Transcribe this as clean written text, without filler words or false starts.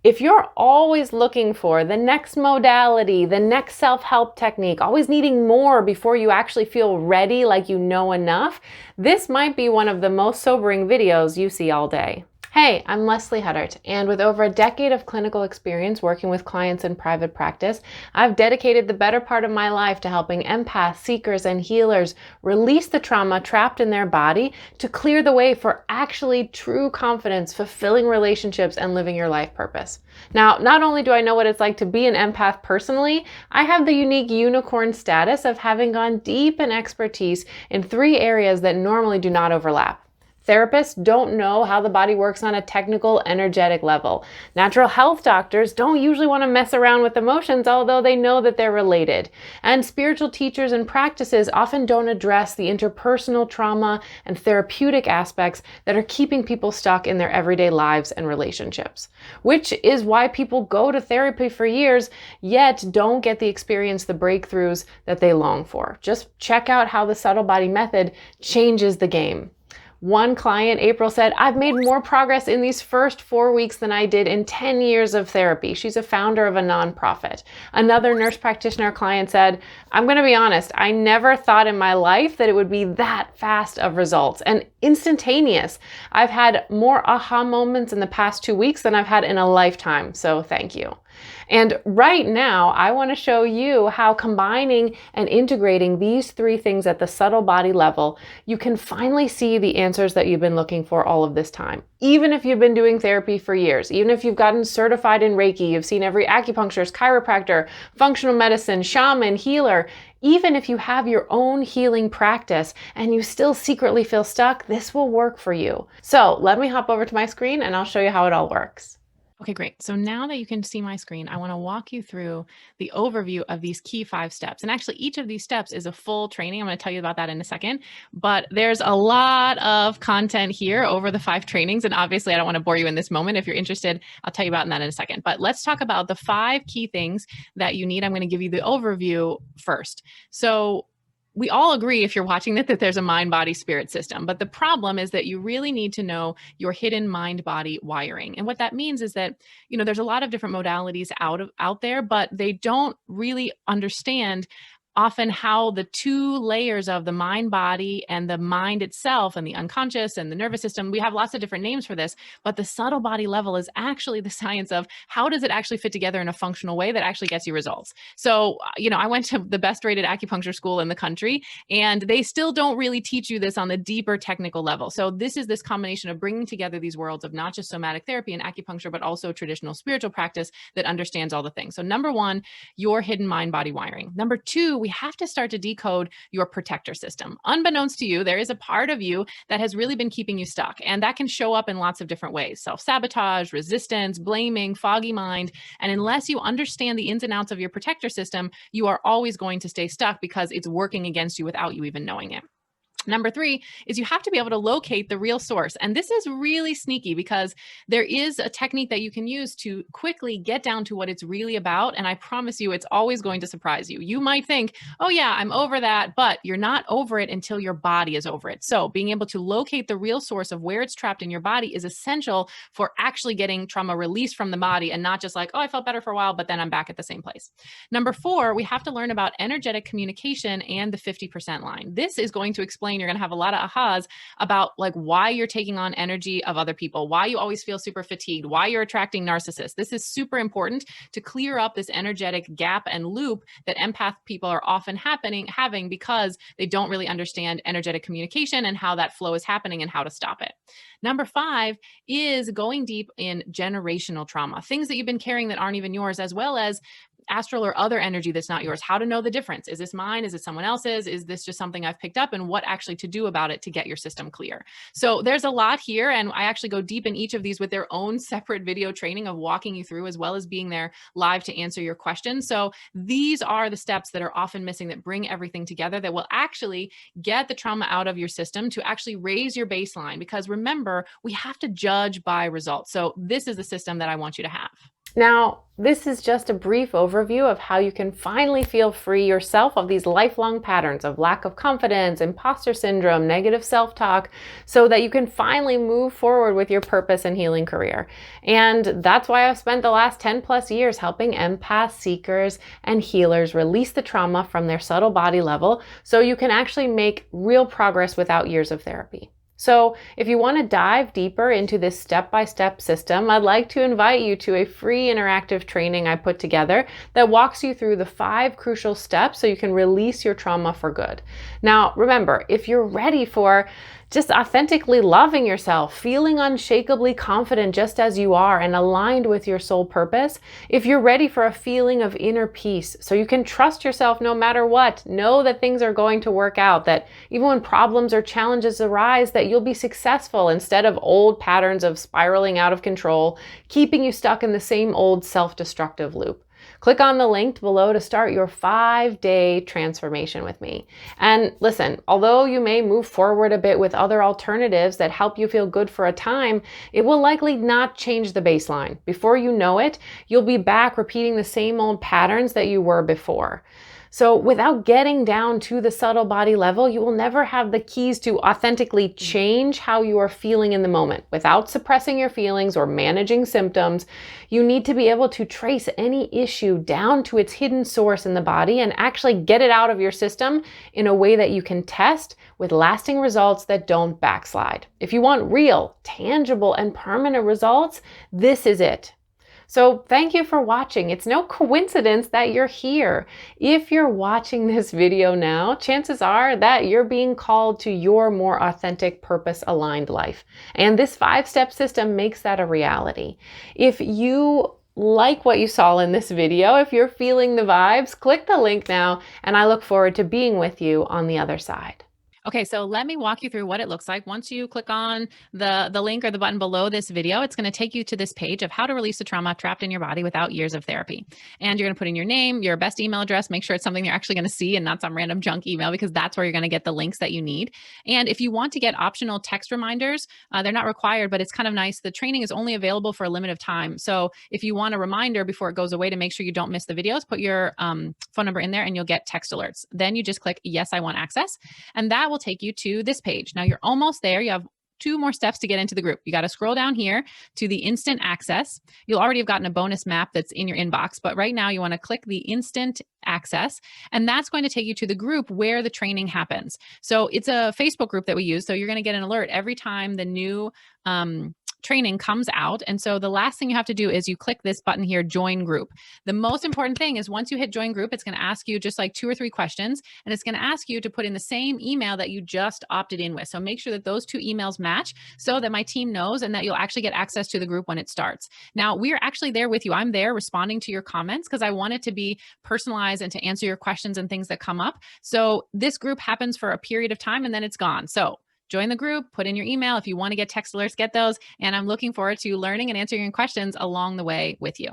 If you're always looking for the next modality, the next self-help technique, always needing more before you actually feel ready, like you know enough, this might be one of the most sobering videos you see all day. Hey, I'm Leslie Huddart, and with over a decade of clinical experience working with clients in private practice, I've dedicated the better part of my life to helping empaths, seekers, and healers release the trauma trapped in their body to clear the way for actually true confidence, fulfilling relationships, and living your life purpose. Now, not only do I know what it's like to be an empath personally, I have the unique unicorn status of having gone deep in expertise in 3 areas that normally do not overlap. Therapists don't know how the body works on a technical, energetic level. Natural health doctors don't usually want to mess around with emotions, although they know that they're related. And spiritual teachers and practices often don't address the interpersonal trauma and therapeutic aspects that are keeping people stuck in their everyday lives and relationships. Which is why people go to therapy for years, yet don't get the experience, the breakthroughs that they long for. Just check out how the subtle body method changes the game. One client, April, said, "I've made more progress in these first 4 weeks than I did in 10 years of therapy." She's a founder of a nonprofit. Another nurse practitioner client said, "I'm going to be honest, I never thought in my life that it would be that fast of results and instantaneous. I've had more aha moments in the past 2 weeks than I've had in a lifetime, so thank you." And right now, I want to show you how combining and integrating these 3 things at the subtle body level, you can finally see the answers that you've been looking for all of this time. Even if you've been doing therapy for years, even if you've gotten certified in Reiki, you've seen every acupuncturist, chiropractor, functional medicine, shaman, healer, even if you have your own healing practice and you still secretly feel stuck, this will work for you. So let me hop over to my screen and I'll show you how it all works. Okay, great. So now that you can see my screen, I want to walk you through the overview of these key 5 steps. And actually, each of these steps is a full training. I'm going to tell you about that in a second. But there's a lot of content here over the 5 trainings. And obviously, I don't want to bore you in this moment. If you're interested, I'll tell you about that in a second. But let's talk about the 5 key things that you need. I'm going to give you the overview first. So we all agree, if you're watching that there's a mind, body, spirit system. But the problem is that you really need to know your hidden mind, body wiring. And what that means is that, there's a lot of different modalities out there, but they don't really understand often how the 2 layers of the mind body and the mind itself and the unconscious and the nervous system, we have lots of different names for this, but the subtle body level is actually the science of how does it actually fit together in a functional way that actually gets you results. So, I went to the best rated acupuncture school in the country, and they still don't really teach you this on the deeper technical level. So this is this combination of bringing together these worlds of not just somatic therapy and acupuncture, but also traditional spiritual practice that understands all the things. So number 1, your hidden mind body wiring. Number 2, we have to start to decode your protector system. Unbeknownst to you, there is a part of you that has really been keeping you stuck, and that can show up in lots of different ways: self-sabotage, resistance, blaming, foggy mind. And unless you understand the ins and outs of your protector system, you are always going to stay stuck because it's working against you without you even knowing it. Number 3 is you have to be able to locate the real source. And this is really sneaky because there is a technique that you can use to quickly get down to what it's really about. And I promise you, it's always going to surprise you. You might think, oh yeah, I'm over that, but you're not over it until your body is over it. So being able to locate the real source of where it's trapped in your body is essential for actually getting trauma released from the body and not just like, oh, I felt better for a while, but then I'm back at the same place. Number 4, we have to learn about energetic communication and the 50% line. This is going to explain, you're going to have a lot of ahas about like why you're taking on energy of other people, why you always feel super fatigued, why you're attracting narcissists. This is super important to clear up this energetic gap and loop that empath people are often having because they don't really understand energetic communication and how that flow is happening and how to stop it. Number 5 is going deep in generational trauma, things that you've been carrying that aren't even yours, as well as astral or other energy that's not yours. How to know the difference. Is this mine? Is it someone else's? Is this just something I've picked up? And what actually to do about it to get your system clear? So there's a lot here. And I actually go deep in each of these with their own separate video training of walking you through, as well as being there live to answer your questions. So these are the steps that are often missing that bring everything together that will actually get the trauma out of your system to actually raise your baseline. Because remember, we have to judge by results. So this is the system that I want you to have. Now, this is just a brief overview of how you can finally feel free yourself of these lifelong patterns of lack of confidence, imposter syndrome, negative self-talk, so that you can finally move forward with your purpose and healing career. And that's why I've spent the last 10 plus years helping empaths, seekers, and healers release the trauma from their subtle body level so you can actually make real progress without years of therapy. So if you want to dive deeper into this step-by-step system, I'd like to invite you to a free interactive training I put together that walks you through the 5 crucial steps so you can release your trauma for good. Now, remember, if you're ready for just authentically loving yourself, feeling unshakably confident just as you are and aligned with your soul purpose, if you're ready for a feeling of inner peace so you can trust yourself no matter what, know that things are going to work out, that even when problems or challenges arise, that you'll be successful instead of old patterns of spiraling out of control, keeping you stuck in the same old self-destructive loop. Click on the link below to start your 5-day transformation with me. And listen, although you may move forward a bit with other alternatives that help you feel good for a time, it will likely not change the baseline. Before you know it, you'll be back repeating the same old patterns that you were before. So without getting down to the subtle body level, you will never have the keys to authentically change how you are feeling in the moment. Without suppressing your feelings or managing symptoms, you need to be able to trace any issue down to its hidden source in the body and actually get it out of your system in a way that you can test with lasting results that don't backslide. If you want real, tangible, and permanent results, this is it. So thank you for watching. It's no coincidence that you're here. If you're watching this video now, chances are that you're being called to your more authentic, purpose-aligned life. And this 5-step system makes that a reality. If you like what you saw in this video, if you're feeling the vibes, click the link now, and I look forward to being with you on the other side. Okay, so let me walk you through what it looks like. Once you click on the link or the button below this video, it's going to take you to this page of how to release the trauma trapped in your body without years of therapy. And you're going to put in your name, your best email address, make sure it's something you're actually going to see and not some random junk email, because that's where you're going to get the links that you need. And if you want to get optional text reminders, they're not required, but it's kind of nice. The training is only available for a limit of time. So if you want a reminder before it goes away to make sure you don't miss the videos, put your phone number in there and you'll get text alerts. Then you just click, yes, I want access. And that will take you to this page. Now you're almost there. You have 2 more steps to get into the group. You got to scroll down here to the instant access. You'll already have gotten a bonus map that's in your inbox, but right now you want to click the instant access, and that's going to take you to the group where the training happens. So it's a Facebook group that we use. So you're going to get an alert every time the new training comes out. And so the last thing you have to do is you click this button here, join group. The most important thing is once you hit join group, it's going to ask you just like 2 or 3 questions, and it's going to ask you to put in the same email that you just opted in with. So make sure that those 2 emails match so that my team knows and that you'll actually get access to the group when it starts. Now, we are actually there with you. I'm there responding to your comments because I want it to be personalized and to answer your questions and things that come up. So this group happens for a period of time and then it's gone. So join the group, put in your email. If you want to get text alerts, get those. And I'm looking forward to learning and answering your questions along the way with you.